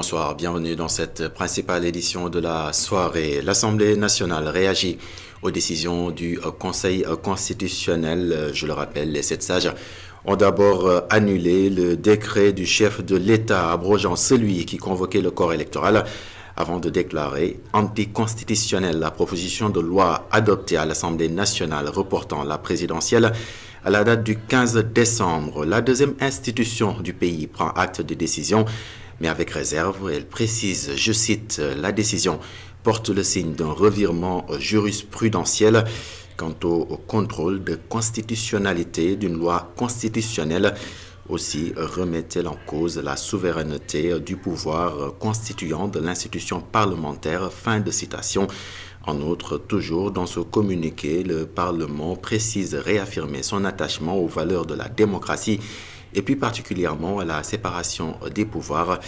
bonsoir, bienvenue dans cette principale édition de la soirée. L'Assemblée nationale réagit aux décisions du Conseil constitutionnel. Je le rappelle, les 7 sages ont d'abord annulé le décret du chef de l'État abrogeant celui qui convoquait le corps électoral avant de déclarer anticonstitutionnelle la proposition de loi adoptée à l'Assemblée nationale reportant la présidentielle à la date du 15 décembre. La deuxième institution du pays prend acte des décisions, mais avec réserve. Elle précise, je cite, la décision porte le signe d'un revirement jurisprudentiel quant au contrôle de constitutionnalité d'une loi constitutionnelle. Aussi remet-elle en cause la souveraineté du pouvoir constituant de l'institution parlementaire. Fin de citation. En outre, toujours dans ce communiqué, le Parlement précise réaffirmer son attachement aux valeurs de la démocratie et plus particulièrement à la séparation des pouvoirs.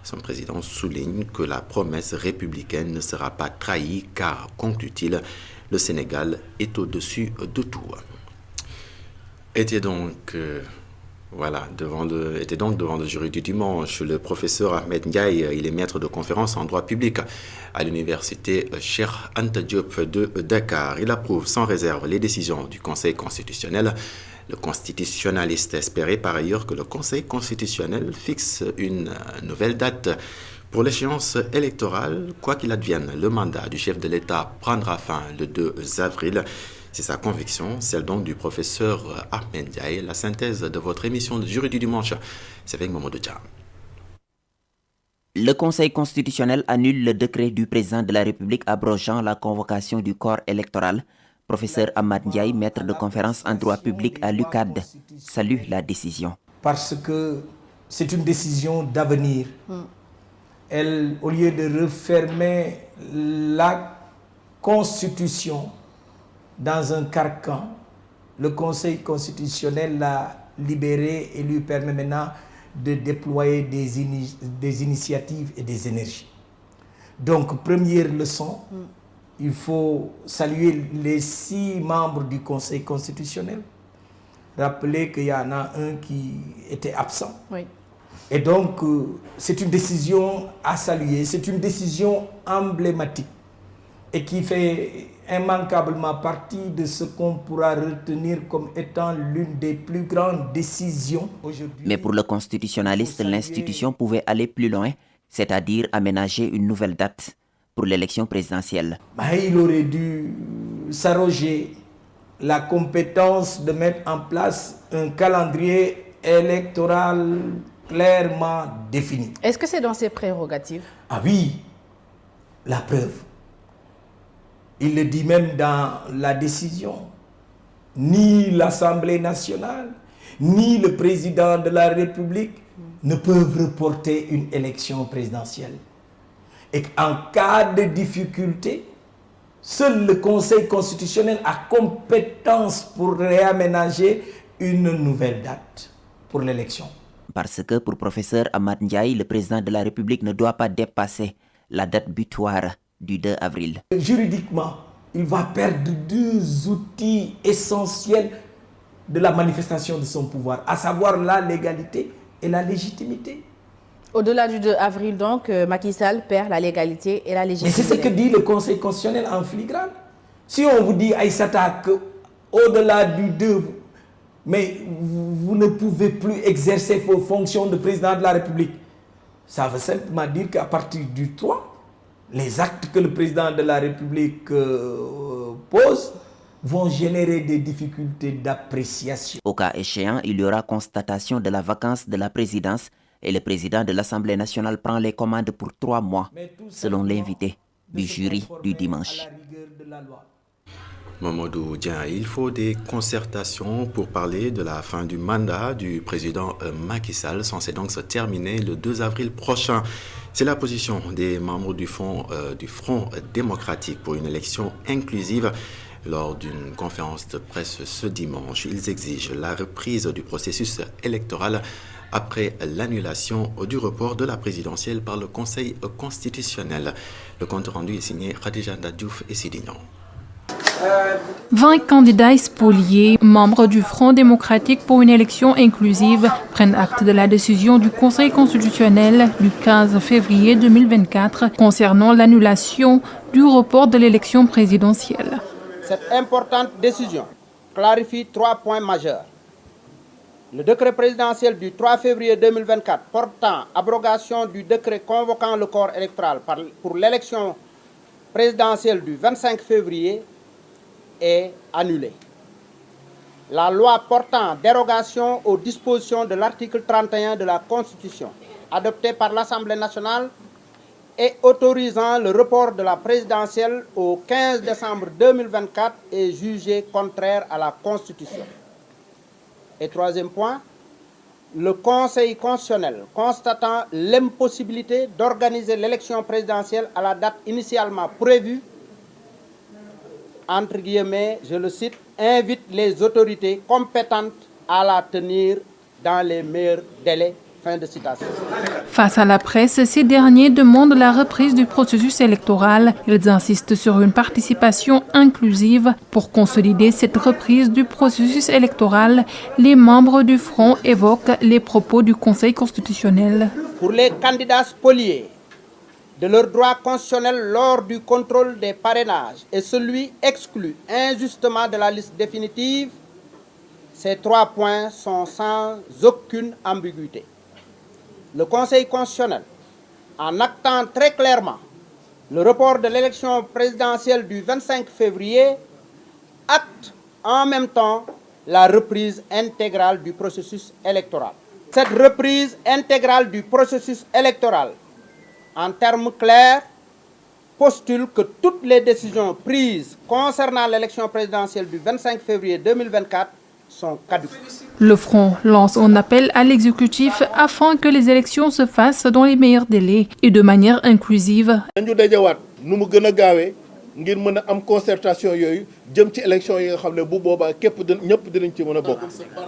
Son président souligne que la promesse républicaine ne sera pas trahie car, conclut-il, le Sénégal est au-dessus de tout. Était donc devant le jury du dimanche le professeur Ahmed Ndiaye. Il est maître de conférence en droit public à l'université Cheikh Anta Diop de Dakar. Il approuve sans réserve les décisions du Conseil constitutionnel. Le constitutionnaliste espérait par ailleurs que le Conseil constitutionnel fixe une nouvelle date pour l'échéance électorale. Quoi qu'il advienne, le mandat du chef de l'État prendra fin le 2 avril. C'est sa conviction, celle donc du professeur Ahmed Ndiaye. La synthèse de votre émission de Jury du dimanche, c'est avec Mamadou Dia. Le Conseil constitutionnel annule le décret du président de la République abrogeant la convocation du corps électoral. Professeur Ahmed Ndiaye, maître de conférence en droit public à l'UCAD, salue la décision. Parce que c'est une décision d'avenir. Elle, au lieu de refermer la Constitution dans un carcan, le Conseil constitutionnel l'a libéré et lui permet maintenant de déployer des initiatives et des énergies. Donc, première leçon, il faut saluer les 6 membres du Conseil constitutionnel. Rappeler qu'il y en a un qui était absent. Oui. Et donc, c'est une décision à saluer, c'est une décision emblématique et qui fait immanquablement partie de ce qu'on pourra retenir comme étant l'une des plus grandes décisions aujourd'hui. Mais pour le constitutionnaliste, l'institution pouvait aller plus loin, c'est-à-dire aménager une nouvelle date pour l'élection présidentielle. Il aurait dû s'arroger la compétence de mettre en place un calendrier électoral clairement défini. Est-ce que c'est dans ses prérogatives? Ah oui, la preuve. Il le dit même dans la décision. Ni l'Assemblée nationale, ni le président de la République ne peuvent reporter une élection présidentielle. Et en cas de difficulté, seul le Conseil constitutionnel a compétence pour réaménager une nouvelle date pour l'élection. Parce que pour professeur Ahmed Ndiaye, le président de la République ne doit pas dépasser la date butoir du 2 avril. Juridiquement, il va perdre 2 outils essentiels de la manifestation de son pouvoir, à savoir la légalité et la légitimité. Au-delà du 2 avril, donc, Macky Sall perd la légalité et la légitimité. Mais c'est ce que dit le Conseil constitutionnel en filigrane. Si on vous dit, Aïssata, qu'au-delà du 2, mais vous ne pouvez plus exercer vos fonctions de président de la République, ça veut simplement dire qu'à partir du 3, les actes que le président de la République pose vont générer des difficultés d'appréciation. Au cas échéant, il y aura constatation de la vacance de la présidence et le président de l'Assemblée nationale prend les commandes pour 3 mois, selon l'invité du jury du dimanche. Mamadou Dia, il faut des concertations pour parler de la fin du mandat du président Macky Sall, censé donc se terminer le 2 avril prochain. C'est la position des membres du Front démocratique pour une élection inclusive. Lors d'une conférence de presse ce dimanche, ils exigent la reprise du processus électoral après l'annulation du report de la présidentielle par le Conseil constitutionnel. Le compte rendu est signé Khadija Ndadjouf et Sidignan. 20 candidats spoliés, membres du Front démocratique pour une élection inclusive, prennent acte de la décision du Conseil constitutionnel du 15 février 2024 concernant l'annulation du report de l'élection présidentielle. Cette importante décision clarifie 3 points majeurs. Le décret présidentiel du 3 février 2024 portant abrogation du décret convoquant le corps électoral pour l'élection présidentielle du 25 février est annulé. La loi portant dérogation aux dispositions de l'article 31 de la Constitution, adoptée par l'Assemblée nationale et autorisant le report de la présidentielle au 15 décembre 2024 est jugée contraire à la Constitution. Et troisième point, le Conseil constitutionnel, constatant l'impossibilité d'organiser l'élection présidentielle à la date initialement prévue, entre guillemets, je le cite, invite les autorités compétentes à la tenir dans les meilleurs délais. Fin de citation. Face à la presse, ces derniers demandent la reprise du processus électoral. Ils insistent sur une participation inclusive. Pour consolider cette reprise du processus électoral, les membres du Front évoquent les propos du Conseil constitutionnel. Pour les candidats spoliés de leurs droits constitutionnels lors du contrôle des parrainages et celui exclu injustement de la liste définitive, ces 3 points sont sans aucune ambiguïté. Le Conseil constitutionnel, en actant très clairement le report de l'élection présidentielle du 25 février, acte en même temps la reprise intégrale du processus électoral. Cette reprise intégrale du processus électoral, en termes clairs, postule que toutes les décisions prises concernant l'élection présidentielle du 25 février 2024 sont caduques. Le Front lance un appel à l'exécutif afin que les élections se fassent dans les meilleurs délais et de manière inclusive. ngir mën a am concertation yooyu jëm ci élection yi nga xam ne bu boobaa képp ñëpp dinañ ci mën a bokk.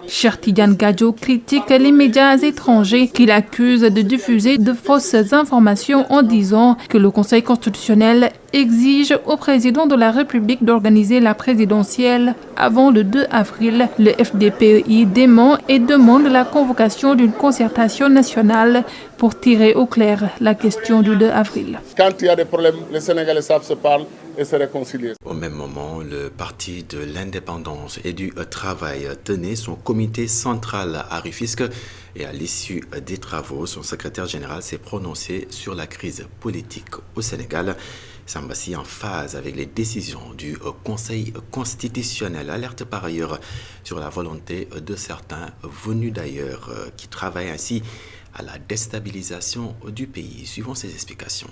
Cheikh Tidiane Gadio critique les médias étrangers qu'il accuse de diffuser de fausses informations en disant que le Conseil constitutionnel exige au président de la République d'organiser la présidentielle avant le 2 avril. Le FDPI dément et demande la convocation d'une concertation nationale pour tirer au clair la question du 2 avril. Quand il y a des problèmes, les Sénégalais savent se parler et se réconcilier. Au même moment, le Parti de l'Indépendance et du Travail tenait son comité central à Rufisque et à l'issue des travaux, son secrétaire général s'est prononcé sur la crise politique au Sénégal. Sambassi, en phase avec les décisions du Conseil constitutionnel, alerte par ailleurs sur la volonté de certains venus d'ailleurs qui travaillent ainsi à la déstabilisation du pays. Suivons ces explications.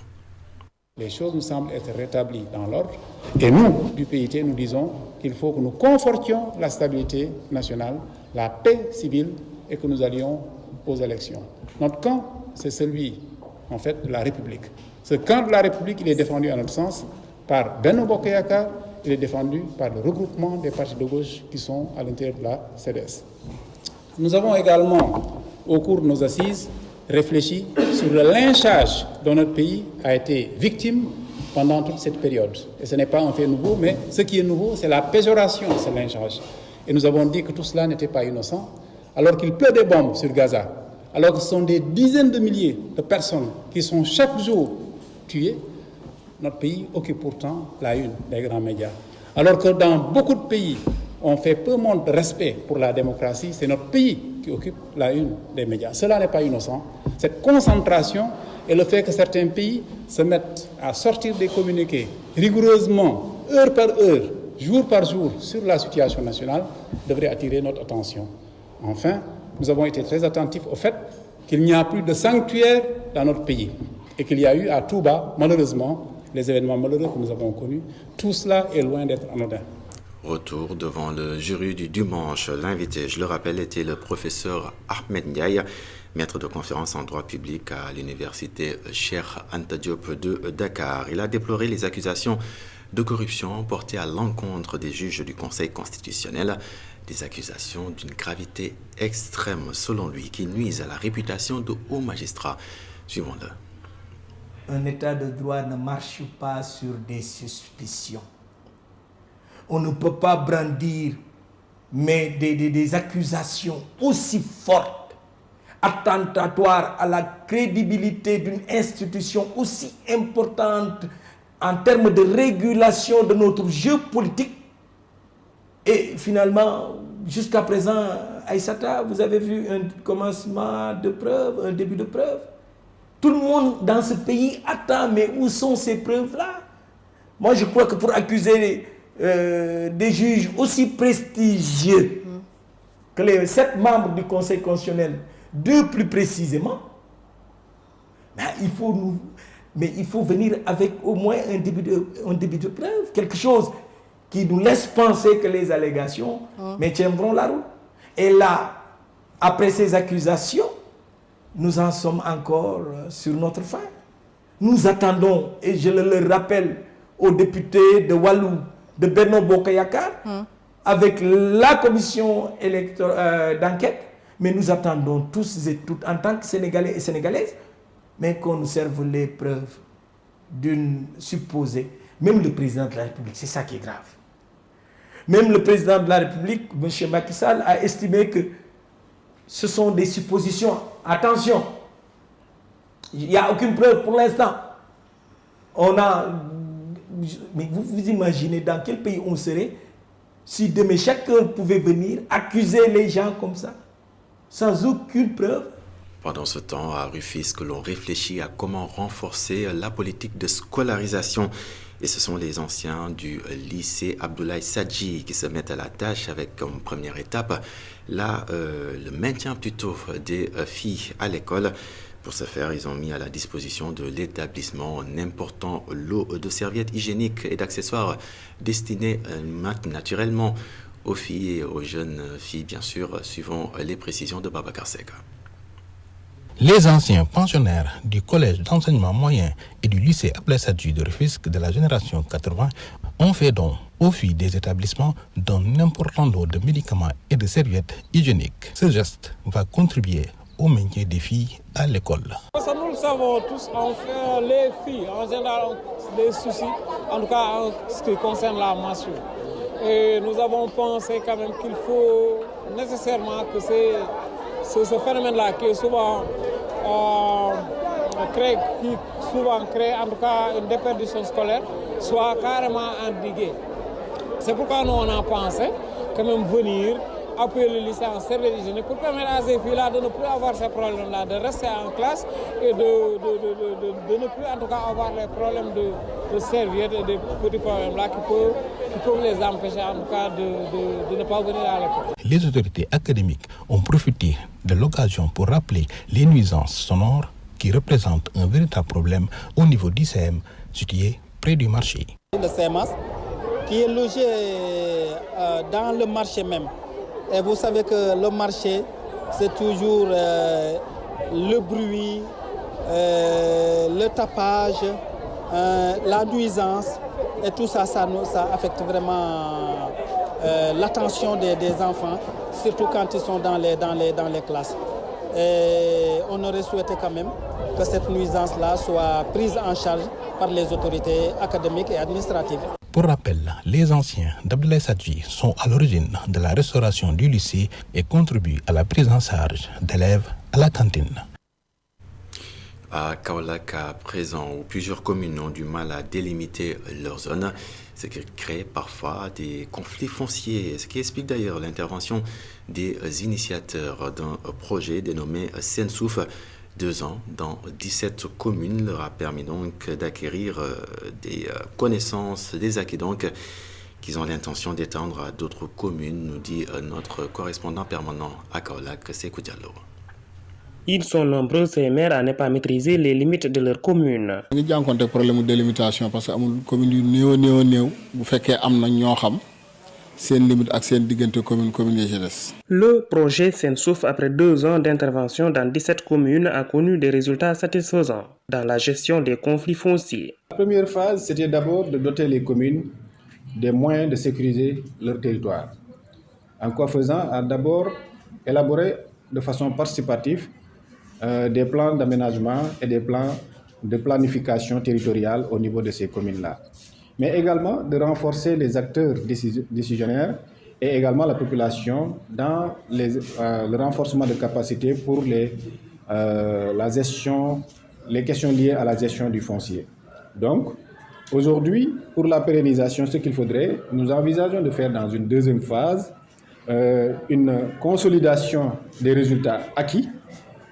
Les choses nous semblent être rétablies dans l'ordre. Et nous, du PIT, nous disons qu'il faut que nous confortions la stabilité nationale, la paix civile et que nous allions aux élections. Notre camp, c'est celui, en fait, de la République. Ce camp de la République, il est défendu, à notre sens, par Benno Bokk Yakaar, il est défendu par le regroupement des partis de gauche qui sont à l'intérieur de la CDS. Nous avons également, au cours de nos assises, réfléchi sur le lynchage dont notre pays a été victime pendant toute cette période. Et ce n'est pas un fait nouveau, mais ce qui est nouveau, c'est la péjoration de ce lynchage. Et nous avons dit que tout cela n'était pas innocent, alors qu'il pleut des bombes sur Gaza, alors que ce sont des dizaines de milliers de personnes qui sont chaque jour tuées. Notre pays occupe pourtant la une des grands médias. Alors que dans beaucoup de pays, on fait peu moins de respect pour la démocratie, c'est notre pays qui occupe la une des médias. Cela n'est pas innocent. Cette concentration et le fait que certains pays se mettent à sortir des communiqués rigoureusement, heure par heure, jour par jour, sur la situation nationale, devrait attirer notre attention. Enfin, nous avons été très attentifs au fait qu'il n'y a plus de sanctuaire dans notre pays et qu'il y a eu à Touba, malheureusement, les événements malheureux que nous avons connus. Tout cela est loin d'être anodin. Retour devant le jury du dimanche. L'invité, je le rappelle, était le professeur Ahmed Ndiaye, maître de conférence en droit public à l'université Cheikh Anta Diop de Dakar. Il a déploré les accusations de corruption portées à l'encontre des juges du Conseil constitutionnel. Des accusations d'une gravité extrême, selon lui, qui nuisent à la réputation de hauts magistrats. Suivons-le. Un état de droit ne marche pas sur des suspicions. on ne peut pas brandir des accusations aussi fortes, attentatoires à la crédibilité d'une institution aussi importante en termes de régulation de notre jeu politique. Et finalement, jusqu'à présent, Aïssata, vous avez vu un commencement de preuve, un début de preuve. Tout le monde dans ce pays attend, mais où sont ces preuves-là? Moi, je crois que pour accuser des juges aussi prestigieux que les 7 membres du Conseil constitutionnel, 2 plus précisément, il faut venir avec au moins un début de preuve, quelque chose qui nous laisse penser que les allégations tiendront la route. Et là, après ces accusations, nous en sommes encore sur notre fin. Nous attendons, et je le rappelle aux députés de Walou, de Benno Bokk Yakaar, avec la commission d'enquête, mais nous attendons tous et toutes, en tant que Sénégalais et Sénégalaises, mais qu'on nous serve les preuves d'une supposée. Même le président de la République, c'est ça qui est grave. Même le président de la République, M. Macky Sall, a estimé que ce sont des suppositions. Attention, il n'y a aucune preuve pour l'instant. Mais vous imaginez dans quel pays on serait si demain chacun pouvait venir accuser les gens comme ça, sans aucune preuve? Pendant ce temps, à Rufisque, l'on réfléchit à comment renforcer la politique de scolarisation. Et ce sont les anciens du lycée Abdoulaye Sadji qui se mettent à la tâche avec comme première étape le maintien plutôt des filles à l'école. Pour ce faire, ils ont mis à la disposition de l'établissement un important lot de serviettes hygiéniques et d'accessoires destinés naturellement aux filles et aux jeunes filles, bien sûr, suivant les précisions de Babacar Seka. Les anciens pensionnaires du collège d'enseignement moyen et du lycée Abdoulaye Sadji de Rufisque de la génération 80 ont fait don aux filles des établissements d'un important lot de médicaments et de serviettes hygiéniques. Ce geste va contribuer au maintien des filles à l'école. Nous le savons tous, en fait, les filles, en général, ont des soucis, en tout cas en ce qui concerne la menstruation. Et nous avons pensé quand même qu'il faut nécessairement que ce phénomène-là qui est souvent crée en tout cas une déperdition scolaire, soit carrément endigué. C'est pourquoi nous on a pensé quand même venir appuyer le lycée en serviette hygiénique pour permettre à ces filles-là de ne plus avoir ces problèmes-là, de rester en classe et de ne plus en tout cas avoir les problèmes de serviettes et des petits problèmes-là qui peuvent les empêcher en tout cas de ne pas venir à l'école. Les autorités académiques ont profité de l'occasion pour rappeler les nuisances sonores qui représentent un véritable problème au niveau du CEM situé près du marché. Le CEMAS qui est logé dans le marché même. Et vous savez que le marché, c'est toujours le bruit, le tapage, la nuisance. Et tout ça, ça affecte vraiment l'attention des enfants, surtout quand ils sont dans les classes. Et on aurait souhaité quand même que cette nuisance-là soit prise en charge par les autorités académiques et administratives. Pour rappel, les anciens d'Abdoulaye Sadji sont à l'origine de la restauration du lycée et contribuent à la prise en charge d'élèves à la cantine. À Kaolack, à présent, où plusieurs communes ont du mal à délimiter leur zone, ce qui crée parfois des conflits fonciers, ce qui explique d'ailleurs l'intervention des initiateurs d'un projet dénommé Sensouf. 2 ans dans 17 communes leur a permis donc d'acquérir des connaissances, des acquis donc qu'ils ont l'intention d'étendre à d'autres communes, nous dit notre correspondant permanent à Kaolack, Sékou Diallo. Ils sont nombreux ces maires à ne pas maîtriser les limites de leur commune. Nous avons un problème de délimitation parce que les communes néo bu fekkee am na ñoo xam seen limite ak seen diggante commune yi ci des. Le projet Sensouf, après 2 ans d'intervention dans 17 communes, a connu des résultats satisfaisants dans la gestion des conflits fonciers. La première phase, c'était d'abord de doter les communes des moyens de sécuriser leur territoire. En quoi faisant, a d'abord élaboré de façon participative des plans d'aménagement et des plans de planification territoriale au niveau de ces communes-là. mais également de renforcer les acteurs décisionnaires et également la population dans le renforcement de capacités pour la gestion, les questions liées à la gestion du foncier. Donc, aujourd'hui, pour la pérennisation, ce qu'il faudrait, nous envisageons de faire dans une deuxième phase une consolidation des résultats acquis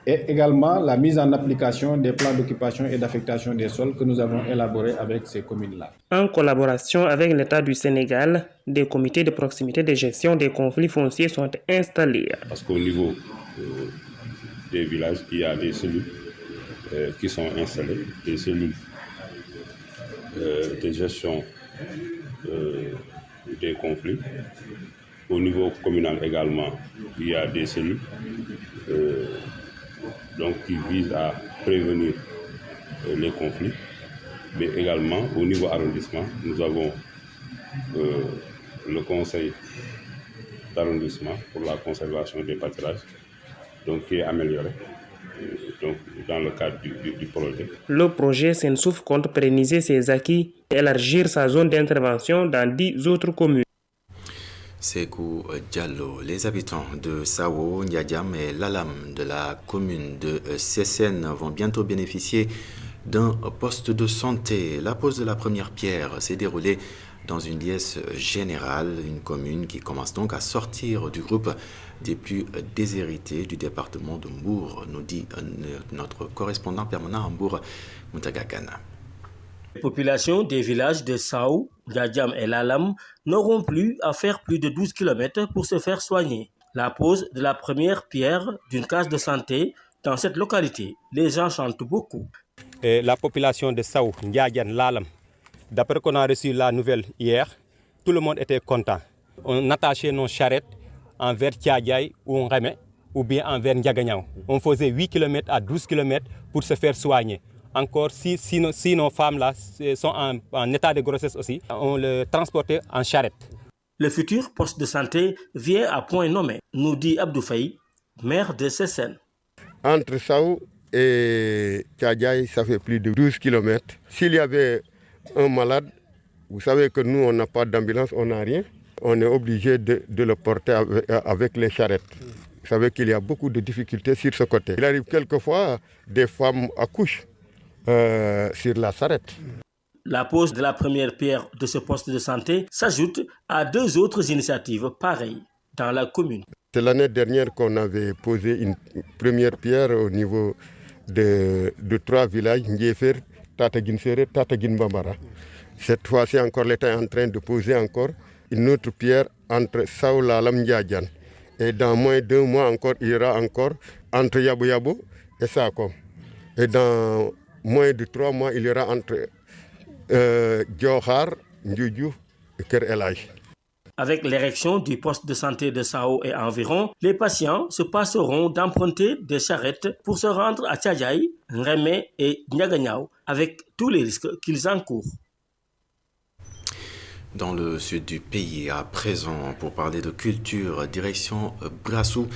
et également la mise en application des plans d'occupation et d'affectation des sols que nous avons élaborés avec ces communes-là. En collaboration avec l'État du Sénégal, des comités de proximité de gestion des conflits fonciers sont installés. Parce qu'au niveau des villages, il y a des cellules qui sont installées, des cellules de gestion des conflits. Au niveau communal également, il y a des cellules qui visent à prévenir les conflits. Mais également, au niveau arrondissement, nous avons le conseil d'arrondissement pour la conservation des pâturages, qui est amélioré dans le cadre du projet. Le projet Sensouf compte pérenniser ses acquis et élargir sa zone d'intervention dans 10 autres communes. Sekou Diallo, les habitants de Sao, Ndiadiam et Lalam de la commune de Sessène vont bientôt bénéficier d'un poste de santé. La pose de la première pierre s'est déroulée dans une liesse générale, une commune qui commence donc à sortir du groupe des plus déshérités du département de Mbour, nous dit notre correspondant permanent à Mbour, Moutaga Kana. Les populations des villages de Sao, Ndiadiam et Lalam n'auront plus à faire plus de 12 km pour se faire soigner. La pose de la première pierre d'une case de santé dans cette localité, les gens chantent beaucoup. Et la population de Sao, Ndiadiam, Lalam, d'après qu'on a reçu la nouvelle hier, tout le monde était content. On attachait nos charrettes envers Tiadjaï ou Nreme ou bien envers Ndiaganyao. On faisait 8 km à 12 km pour se faire soigner. Encore, si nos femmes-là sont en état de grossesse aussi, on le transportait en charrette. Le futur poste de santé vient à point nommé, nous dit Abdou Faye, maire de Sessène. Entre Sao et Tiadjaï, ça fait plus de 12 km. S'il y avait un malade, vous savez que nous, on n'a pas d'ambulance, on n'a rien. On est obligé de le porter avec les charrettes. Vous savez qu'il y a beaucoup de difficultés sur ce côté. Il arrive quelquefois, des femmes accouchent sur la charrette. La pose de la première pierre de ce poste de santé s'ajoute à 2 autres initiatives pareilles dans la commune. C'est l'année dernière qu'on avait posé une première pierre au niveau de 3 villages, Ndiéfer, Tataguinsere, Tataguinbambara. Cette fois-ci encore, l'État est en train de poser encore une autre pierre entre Sao, Lalam, Ndiadiam. Et dans moins d'1 mois encore, il y aura encore entre Yabo Yabo et Sakom. Et dans moins de 3 mois, il y aura entre Djokhar, Ndjoudjou et Ker Elaj. Avec l'érection du poste de santé de Sao et environ, les patients se passeront d'emprunter des charrettes pour se rendre à Tiadjaï, Nreme et Ndiaganyao, avec tous les risques qu'ils encourent. Dans le sud du pays, à présent, pour parler de culture, direction Brassou.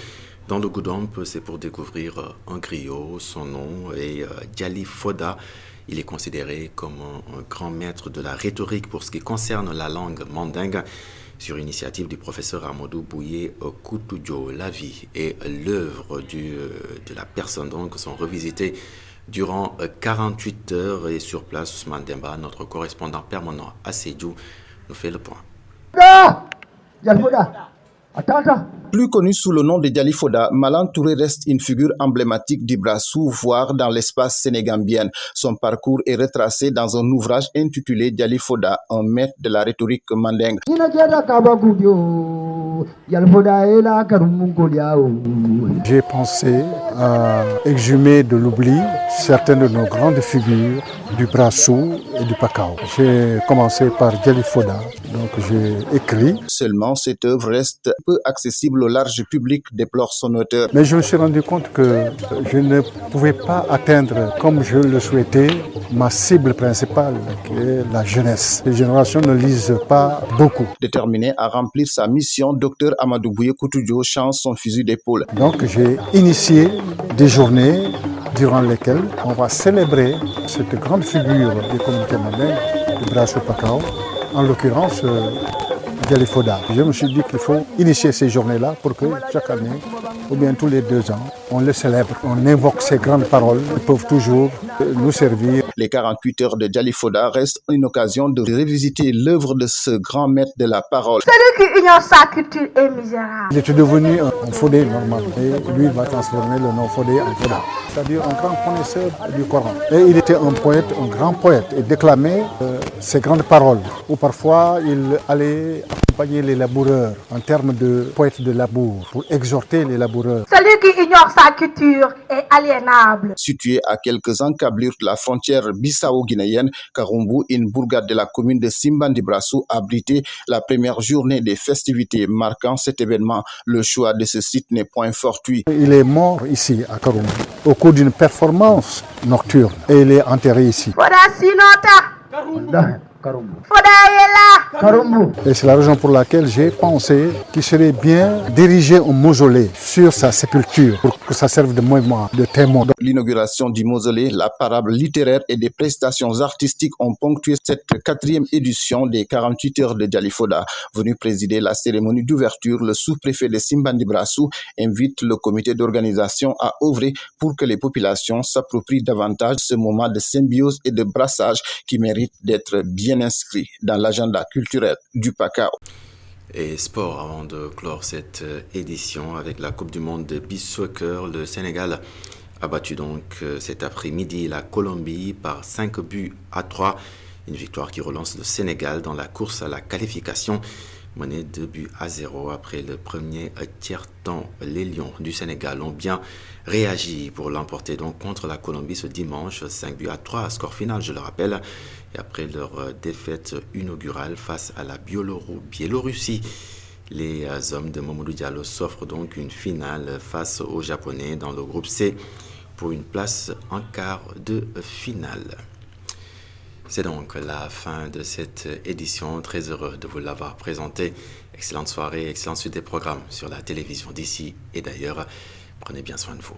Dans le Goudomp, c'est pour découvrir un griot. Son nom est Diali Foda. Il est considéré comme un grand maître de la rhétorique pour ce qui concerne la langue mandingue. Sur initiative du professeur Amadou Bouye Koutoudio, la vie et l'œuvre de la personne donc sont revisitées durant 48 heures. Et sur place, Ousmane Demba, notre correspondant permanent à Sédhiou, nous fait le point. Plus connu sous le nom de Diali Foda, Malan Touré reste une figure emblématique du Brassou, voire dans l'espace sénégambien. Son parcours est retracé dans un ouvrage intitulé Diali Foda, un maître de la rhétorique mandingue. J'ai pensé à exhumer de l'oubli certaines de nos grandes figures du Brassou et du Pakao. J'ai commencé par Diali Foda, donc j'ai écrit. Seulement, cette œuvre reste peu accessible au large public, déplore son auteur. Mais je me suis rendu compte que je ne pouvais pas atteindre, comme je le souhaitais, ma cible principale, qui est la jeunesse. Les générations ne lisent pas beaucoup. Déterminé à remplir sa mission, Dr Amadou Bouye Koutoudio change son fusil d'épaule. Donc j'ai initié des journées durant lesquelles on va célébrer cette grande figure des communautés mandingues de Brassou-Pakao, en l'occurrence Djalifoda. Je me suis dit qu'il faut initier ces journées-là pour que chaque année, ou bien tous les 2 ans, on les célèbre, on invoque ces grandes paroles qui peuvent toujours nous servir. Les 48 heures de Djalifoda restent une occasion de revisiter l'œuvre de ce grand maître de la parole. Celui qui ignore sa culture est misérable. Il était devenu un Fodé normal et lui va transformer le nom Fodé en Foda, c'est-à-dire un grand connaisseur du Coran. Et il était un poète, un grand poète, et déclamait ses grandes paroles, où parfois il allait accompagner les laboureurs en termes de poète de labour, pour exhorter les laboureurs. Celui qui ignore sa culture est aliénable. Situé à quelques encablures de la frontière bissau-guinéenne, Karumbu, une bourgade de la commune de Simbandi Brassou, abritait la première journée des festivités marquant cet événement. Le choix de ce site n'est point fortuit. Il est mort ici à Karumbu au cours d'une performance nocturne et il est enterré ici. Et c'est la raison pour laquelle j'ai pensé qu'il serait bien d'ériger un mausolée sur sa sépulture pour que ça serve de mémoire, de témoin. L'inauguration du mausolée, la parade littéraire et des prestations artistiques ont ponctué cette 4e édition des 48 heures de Djalifoda. Venu présider la cérémonie d'ouverture, le sous-préfet de Simbandi Brassou invite le comité d'organisation à œuvrer pour que les populations s'approprient davantage ce moment de symbiose et de brassage qui mérite d'être bien inscrit dans l'agenda culturel du Pakao. Et sport, avant de clore cette édition avec la Coupe du Monde de beach soccer, le Sénégal a battu donc cet après-midi la Colombie par 5-3. Une victoire qui relance le Sénégal dans la course à la qualification, menée 2-0 après le premier tiers-temps. Les Lions du Sénégal ont bien réagi pour l'emporter donc contre la Colombie ce dimanche, 5-3, score final, je le rappelle. Et après leur défaite inaugurale face à la Biélorussie, les hommes de Mamadou Diallo s'offrent donc une finale face aux Japonais dans le groupe C pour une place en quart de finale. C'est donc la fin de cette édition. Très heureux de vous l'avoir présenté. Excellente soirée, excellente suite des programmes sur la télévision d'ici et d'ailleurs. Prenez bien soin de vous.